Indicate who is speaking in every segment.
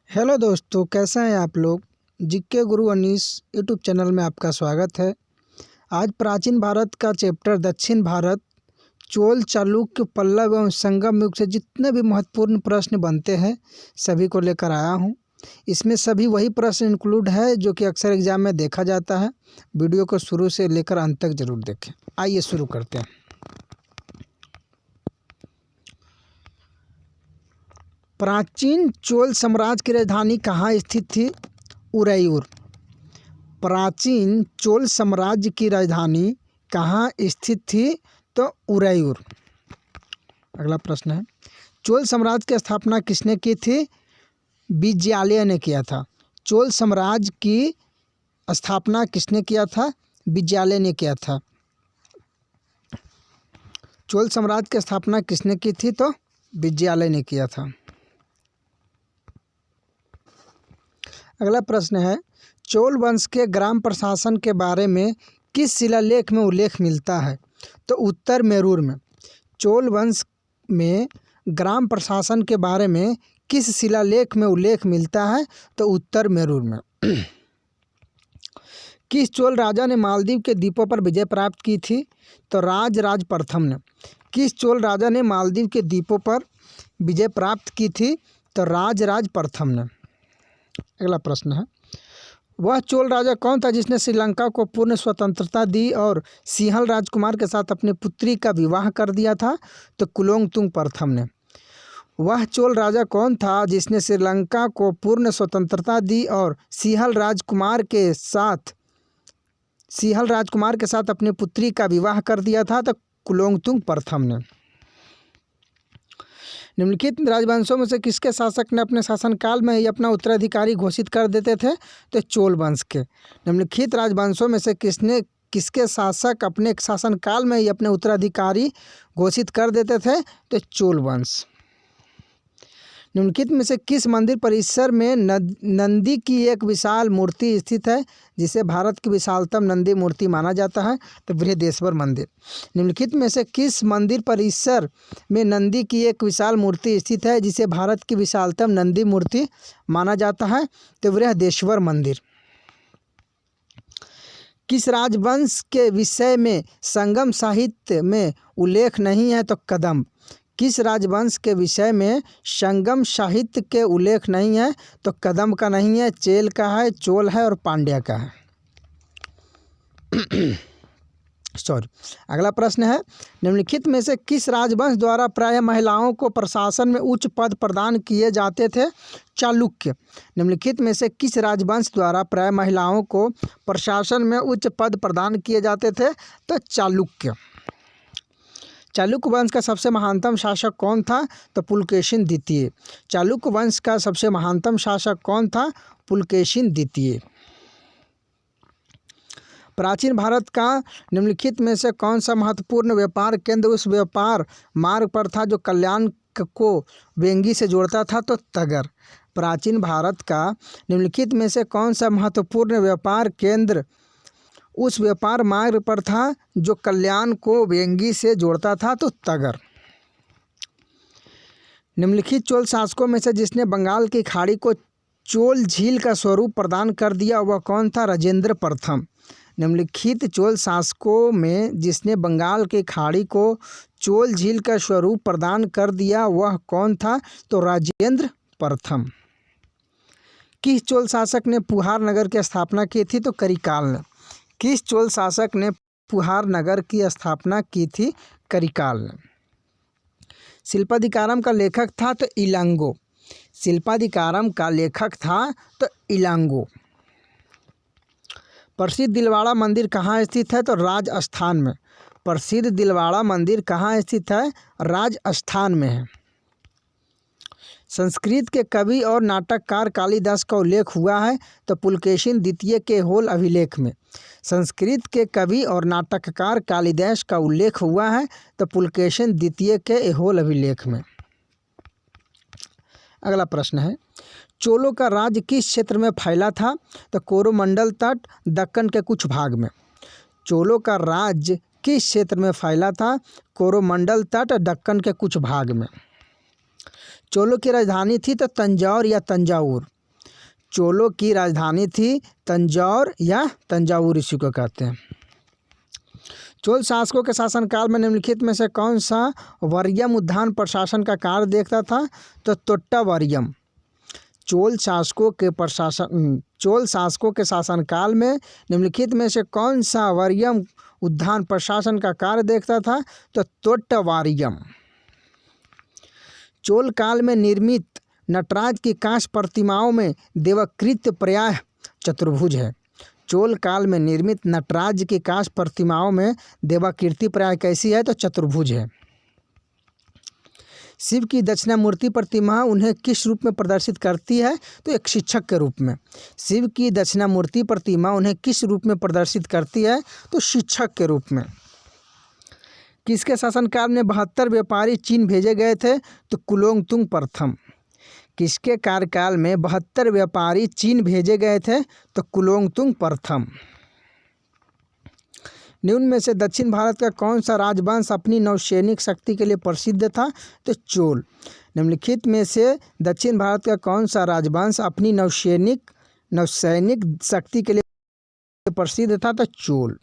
Speaker 1: Hello दोस्तों, कैसे हैं आप लोग। जीके गुरु अनीस यूट्यूब चैनल में आपका स्वागत है। आज प्राचीन भारत का चैप्टर दक्षिण भारत, चोल, चालुक्य, पल्लव एवं संगम युग से जितने भी महत्वपूर्ण प्रश्न बनते हैं सभी को लेकर आया हूं। इसमें सभी वही प्रश्न इंक्लूड है जो कि अक्सर एग्जाम में देखा जाता है। वीडियो को शुरू से लेकर अंत तक जरूर देखें। आइए शुरू करते हैं। प्राचीन चोल साम्राज्य की राजधानी कहाँ स्थित थी? उरैयूर। प्राचीन चोल साम्राज्य की राजधानी कहाँ स्थित थी? तो उरैयूर। अगला प्रश्न है, चोल साम्राज्य की स्थापना किसने की थी? विजयालय ने किया था। चोल साम्राज्य की स्थापना किसने किया था? विजयालय ने किया था। चोल साम्राज्य की स्थापना किसने की थी? तो विजयालय ने किया था। अगला प्रश्न है, चोल वंश के ग्राम प्रशासन के बारे में किस शिलालेख में उल्लेख मिलता है? तो उत्तर मेरूर में। चोल वंश में ग्राम प्रशासन के बारे में किस शिलालेख में उल्लेख मिलता है? तो उत्तर मेरूर में। किस चोल राजा ने मालदीव के द्वीपों पर विजय प्राप्त की थी? तो राजराज प्रथम ने। किस चोल राजा ने मालदीव के द्वीपों पर विजय प्राप्त की थी? तो राजराज प्रथम ने। अगला प्रश्न है, वह चोल राजा कौन था जिसने श्रीलंका को पूर्ण स्वतंत्रता दी और सिंहल राजकुमार के साथ अपनी पुत्री का विवाह कर दिया था? तो कुलोत्तुंग प्रथम ने। वह चोल राजा कौन था जिसने श्रीलंका को पूर्ण स्वतंत्रता दी और सिंहल राजकुमार के साथ अपनी पुत्री का विवाह कर दिया था? तो कुलोत्तुंग प्रथम ने। निम्नलिखित राजवंशों में से किसके शासक ने अपने शासनकाल में ही अपना उत्तराधिकारी घोषित कर देते थे? तो चोल वंश के। निम्नलिखित राजवंशों में से किसके शासक अपने शासनकाल में ही अपने उत्तराधिकारी घोषित कर देते थे? तो चोल वंश। निम्नलिखित में से किस मंदिर परिसर में नंदी की एक विशाल मूर्ति स्थित है जिसे भारत की विशालतम नंदी मूर्ति माना जाता है? तो बृहदेश्वर मंदिर। निम्नलिखित में से किस मंदिर परिसर में नंदी की एक विशाल मूर्ति स्थित है जिसे भारत की विशालतम नंदी मूर्ति माना जाता है? तो बृहदेश्वर मंदिर। किस राजवंश के विषय में संगम साहित्य में उल्लेख नहीं है? तो कदम्ब। किस राजवंश के विषय में संगम साहित्य के उल्लेख नहीं है? तो कदम्ब का नहीं है, चेल का है, चोल है और पांड्या का है। अगला प्रश्न है, निम्नलिखित में से किस राजवंश द्वारा प्रायः महिलाओं को प्रशासन में उच्च पद प्रदान किए जाते थे? चालुक्य। निम्नलिखित में से किस राजवंश द्वारा प्रायः महिलाओं को प्रशासन में उच्च पद प्रदान किए जाते थे? तो चालुक्य। चालुक्य वंश का सबसे महानतम शासक कौन था? तो पुलकेशिन द्वितीय। चालुक्य वंश का सबसे महानतम शासक कौन था? पुलकेशिन द्वितीय। प्राचीन भारत का निम्नलिखित में से कौन सा महत्वपूर्ण व्यापार केंद्र उस व्यापार मार्ग पर था जो कल्याण को वेंगी से जोड़ता था? तो तगर। प्राचीन भारत का निम्नलिखित में से कौन सा महत्वपूर्ण व्यापार केंद्र उस व्यापार मार्ग पर था जो कल्याण को वेंगी से जोड़ता था? तो तगर। निम्नलिखित चोल शासकों में से जिसने बंगाल की खाड़ी को चोल झील का स्वरूप प्रदान कर दिया वह कौन था? राजेंद्र प्रथम। निम्नलिखित चोल शासकों में जिसने बंगाल की खाड़ी को चोल झील का स्वरूप प्रदान कर दिया वह कौन था? तो राजेंद्र प्रथम। किस चोल शासक ने पुहार नगर की स्थापना की थी? तो करिकाल ने। किस चोल शासक ने पुहार नगर की स्थापना की थी? करिकाल ने। शिल्पाधिकारम का लेखक था? तो इलांगो। शिल्पाधिकारम का लेखक था? तो इलांगो। प्रसिद्ध दिलवाड़ा मंदिर कहाँ स्थित है? तो राजस्थान में। प्रसिद्ध दिलवाड़ा मंदिर कहाँ स्थित है? राजस्थान में है। संस्कृत के कवि और नाटककार कालिदास का उल्लेख हुआ है? तो पुलकेशिन द्वितीय के ऐहोल अभिलेख में। संस्कृत के कवि और नाटककार कालिदास का उल्लेख हुआ है? तो पुलकेशिन द्वितीय के ऐहोल अभिलेख में। अगला प्रश्न है, चोलों का राज्य किस क्षेत्र में फैला था? तो कोरोमंडल तट, दक्कन के कुछ भाग में। चोलों का राज्य किस क्षेत्र में फैला था? कोरोमंडल तट, दक्कन के कुछ भाग में। चोलों की राजधानी थी तो तंजौर या तंजावुर। चोलों की राजधानी थी तंजौर या तंजावुर इसी को कहते हैं। चोल शासकों के शासनकाल में निम्नलिखित में से कौन सा वर्यम उद्यान प्रशासन का कार्य देखता था? तो तोट्टावर्यम। चोल शासकों के शासनकाल में निम्नलिखित में से कौन सा वर्यम उद्यान प्रशासन का कार्य देखता था? तो तोट्टावर्यम। चोल काल में निर्मित नटराज की कांस्य प्रतिमाओं में देवाकृति प्रायः चतुर्भुज है। चोल काल में निर्मित नटराज की कांस्य प्रतिमाओं में देवाकृति प्रायः कैसी है? तो चतुर्भुज है। शिव की दक्षिणामूर्ति प्रतिमा उन्हें किस रूप में प्रदर्शित करती है? तो एक शिक्षक के रूप में। शिव की दक्षिणामूर्ति प्रतिमा उन्हें किस रूप में प्रदर्शित करती है? तो शिक्षक के रूप में। किसके शासनकाल में 72 व्यापारी चीन भेजे गए थे? तो कुलोत्तुंग प्रथम। किसके कार्यकाल में 72 व्यापारी चीन भेजे गए थे? तो कुलोत्तुंग प्रथम। निम्न में से दक्षिण भारत का कौन सा राजवंश अपनी नौसैनिक शक्ति के लिए प्रसिद्ध था? तो चोल। निम्नलिखित में से दक्षिण भारत का कौन सा राजवंश अपनी नौसैनिक शक्ति के लिए प्रसिद्ध था? तो चोल।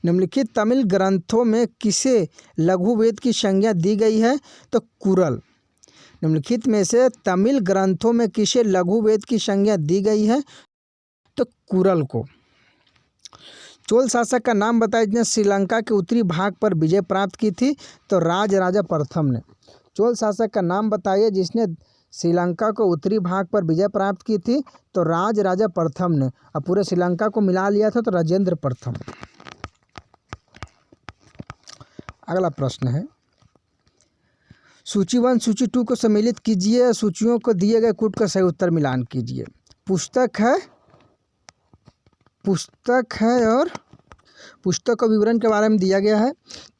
Speaker 1: निम्नलिखित तमिल ग्रंथों में किसे लघु वेद की संज्ञा दी गई है? तो कुरल। निम्नलिखित में से तमिल ग्रंथों में किसे लघु वेद की संज्ञा दी गई है? तो कुरल को। चोल शासक का नाम बताइए जिसने श्रीलंका के उत्तरी भाग पर विजय प्राप्त की थी? तो राजराजा प्रथम ने। चोल शासक का नाम बताइए जिसने श्रीलंका को उत्तरी भाग पर विजय प्राप्त की थी? तो राजराजा प्रथम ने। और पूरे श्रीलंका को मिला लिया था तो राजेंद्र प्रथम। अगला प्रश्न है, सूची 1 सूची 2 को सम्मिलित कीजिए। सूचियों को दिए गए कूट का सही उत्तर मिलान कीजिए। पुस्तक है और पुस्तक का विवरण के बारे में दिया गया है।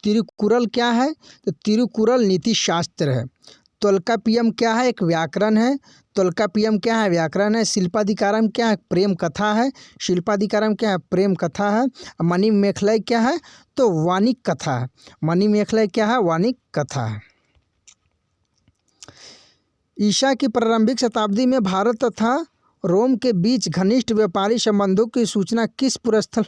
Speaker 1: तिरुकुरल क्या है? तो तिरुकुरल नीति शास्त्र है। तोल्काप्पियम क्या है? एक व्याकरण है। तोल्काप्पियम क्या है? व्याकरण है। शिल्पाधिकारम क्या है? प्रेम कथा है। शिल्पाधिकारम क्या है? प्रेम कथा है। मणिमेखलाई क्या है? तो वाणिक कथा है। मणिमेखलाई क्या है? वाणिक कथा है। ईसा की प्रारंभिक शताब्दी में भारत तथा रोम के बीच घनिष्ठ व्यापारी संबंधों की सूचना किस पुरास्थल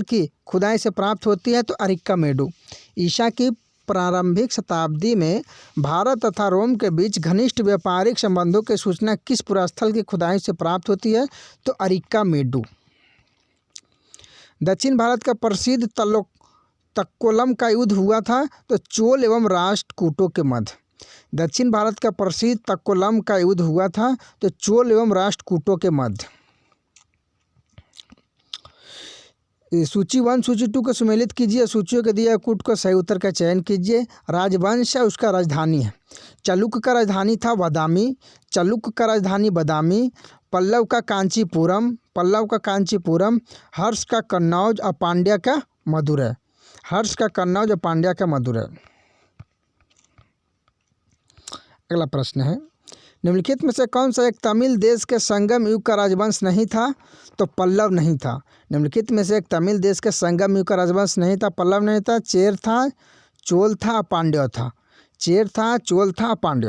Speaker 1: की खुदाई से प्राप्त होती है? तो अरिक्कामेडू। ईसा की प्रारंभिक शताब्दी में भारत तथा रोम के बीच घनिष्ठ व्यापारिक संबंधों की सूचना किस पुरास्थल की खुदाई से प्राप्त होती है? तो अरिक्कामेडू। दक्षिण भारत का प्रसिद्ध तक्कोलम का युद्ध हुआ था? तो चोल एवं राष्ट्रकूटों के मध्य। दक्षिण भारत का प्रसिद्ध तक्कोलम का युद्ध हुआ था? तो चोल एवं राष्ट्रकूटों के मध्य। सूची 1 सूची 2 को सम्मिलित कीजिए। सूचियों के दिए कूट को सही उत्तर का चयन कीजिए। राजवंश है उसका राजधानी है। चालुक्य का राजधानी था बादामी। चालुक्य का राजधानी बादामी। पल्लव का कांचीपुरम। हर्ष का कन्नौज और पांड्या का मदुरै। अगला प्रश्न है, निम्नलिखित में से कौन सा एक तमिल देश के संगम युग का राजवंश नहीं था? तो पल्लव नहीं था। निम्नलिखित में से एक तमिल देश के संगम युग का राजवंश नहीं था, पल्लव नहीं था। चेर था, चोल था, पांड्य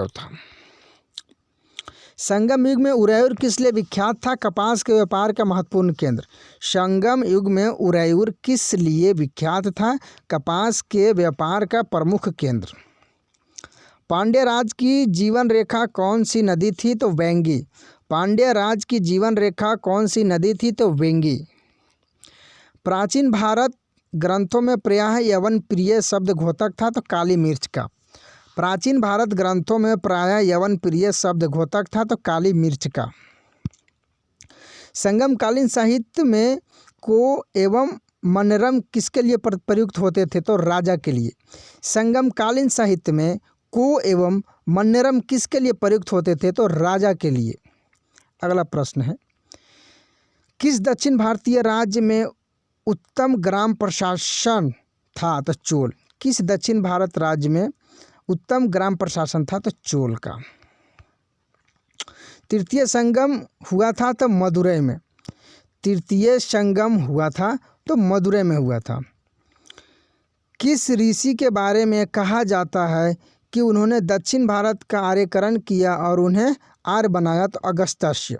Speaker 1: था। संगम युग में उरैयूर किस लिए विख्यात था? कपास के व्यापार का महत्वपूर्ण केंद्र। संगम युग में उरैयूर किस लिए विख्यात था? कपास के व्यापार का प्रमुख केंद्र। पांड्य राज की जीवन रेखा कौन सी नदी थी? तो वेंगी। पांड्य राज की जीवन रेखा कौन सी नदी थी? तो वेंगी। प्राचीन भारत ग्रंथों में प्रायः यवन प्रिय शब्द घोतक था? तो काली मिर्च का। प्राचीन भारत ग्रंथों में प्रायः यवन प्रिय शब्द घोतक था? तो काली मिर्च का। संगमकालीन साहित्य में को एवं मनरम किसके लिए प्रयुक्त होते थे? तो राजा के लिए। संगमकालीन साहित्य में को एवं मनरम किसके लिए प्रयुक्त होते थे? तो राजा के लिए। अगला प्रश्न है, किस दक्षिण भारतीय राज्य में उत्तम ग्राम प्रशासन था? तो चोल। किस दक्षिण भारत राज्य में उत्तम ग्राम प्रशासन था? तो चोल का। तृतीय संगम हुआ था तो मदुरै में। किस ऋषि के बारे में कहा जाता है कि उन्होंने दक्षिण भारत का आर्यकरण किया और उन्हें आर्य बनाया? तो अगस्त्य।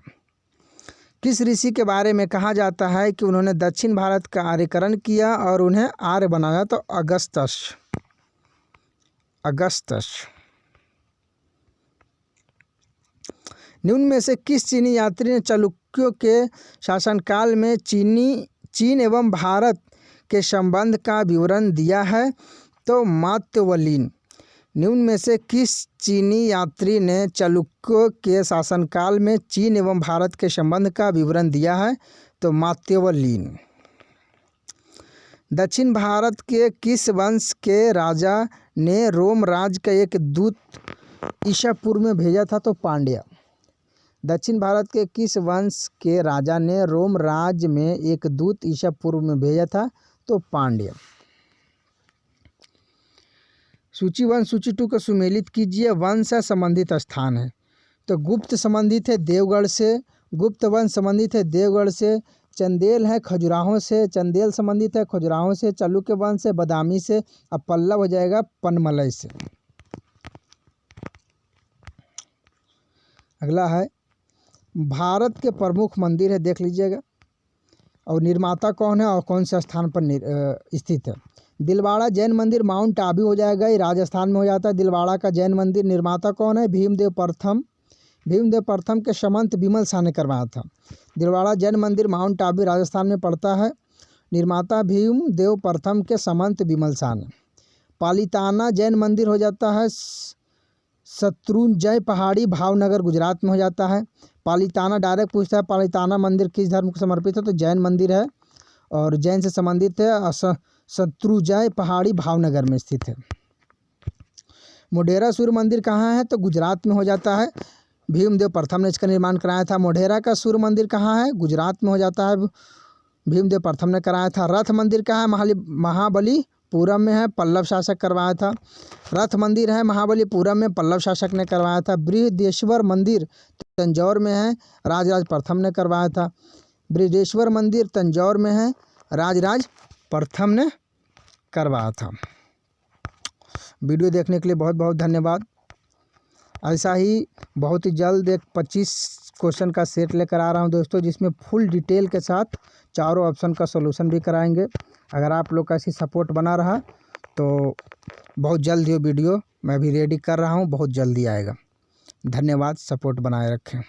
Speaker 1: किस ऋषि के बारे में कहा जाता है कि उन्होंने दक्षिण भारत का आर्यकरण किया और उन्हें आर्य बनाया? तो अगस्त्य। निम्न में से किस चीनी यात्री ने चालुक्यों के शासनकाल में चीन एवं भारत के संबंध का विवरण दिया है? तो मात्स्यवलिन। निम्न में से किस चीनी यात्री ने चालुक्यों के शासनकाल में चीन एवं भारत के संबंध का विवरण दिया है? तो मात्स्यवलिन। दक्षिण भारत के किस वंश के राजा ने रोम राज्य का एक दूत ईसा पूर्व में भेजा था? तो पांड्य। दक्षिण भारत के किस वंश के राजा ने रोम राज्य में एक दूत ईसा पूर्व में भेजा था? तो पांड्य। सूची 1 सूची 2 को सुमेलित कीजिए। वंश है संबंधित स्थान है, तो गुप्त संबंधित है देवगढ़ से, गुप्त वंश संबंधित है देवगढ़ से। चंदेल है खजुराहों से, चंदेल संबंधित है खजुराहों से। चालुक्य वंश है बदामी से। अब पल्लव हो जाएगा पनमलई से। अगला है भारत के प्रमुख मंदिर है, देख लीजिएगा, और निर्माता कौन है और कौन से स्थान पर स्थित है। दिलवाड़ा जैन मंदिर माउंट आबू हो जाएगा, ये राजस्थान में हो जाता है। दिलवाड़ा का जैन मंदिर। निर्माता कौन है? भीमदेव प्रथम। भीमदेव प्रथम के समंत विमल शाह ने करवाया था। दिलवाड़ा जैन मंदिर माउंट आबू राजस्थान में पड़ता है। निर्माता भीमदेव प्रथम के समंत विमल शाह ने। पालिताना जैन मंदिर हो जाता है शत्रुंजय पहाड़ी भावनगर गुजरात में हो जाता है। पालिताना डायरेक्ट पूछता है पालिताना मंदिर किस धर्म को समर्पित है? तो जैन मंदिर है और जैन से संबंधित है। शत्रुंजय पहाड़ी भावनगर में स्थित है। मोढेरा सूर्य मंदिर कहाँ है? तो गुजरात में हो जाता है। भीमदेव प्रथम ने इसका निर्माण कराया था। मोढेरा का सूर्य मंदिर कहाँ है? गुजरात में हो जाता है। भीमदेव प्रथम ने कराया था। रथ मंदिर कहाँ है? महाबलीपुरम में है, पल्लव शासक करवाया था। रथ मंदिर है महाबलीपुरम में, पल्लव शासक ने करवाया था। बृहदेश्वर मंदिर तंजौर में है, राजराज प्रथम ने करवाया था। बृहदेश्वर मंदिर तंजौर में है, राजराज प्रथम ने करवाया था। वीडियो देखने के लिए बहुत बहुत धन्यवाद। ऐसा ही बहुत ही जल्द एक 25 क्वेश्चन का सेट लेकर आ रहा हूं दोस्तों, जिसमें फुल डिटेल के साथ चारों ऑप्शन का सॉल्यूशन भी कराएंगे। अगर आप लोग का ऐसी सपोर्ट बना रहा तो बहुत जल्द ये वीडियो मैं भी रेडी कर रहा हूं, बहुत जल्दी आएगा। धन्यवाद, सपोर्ट बनाए रखें।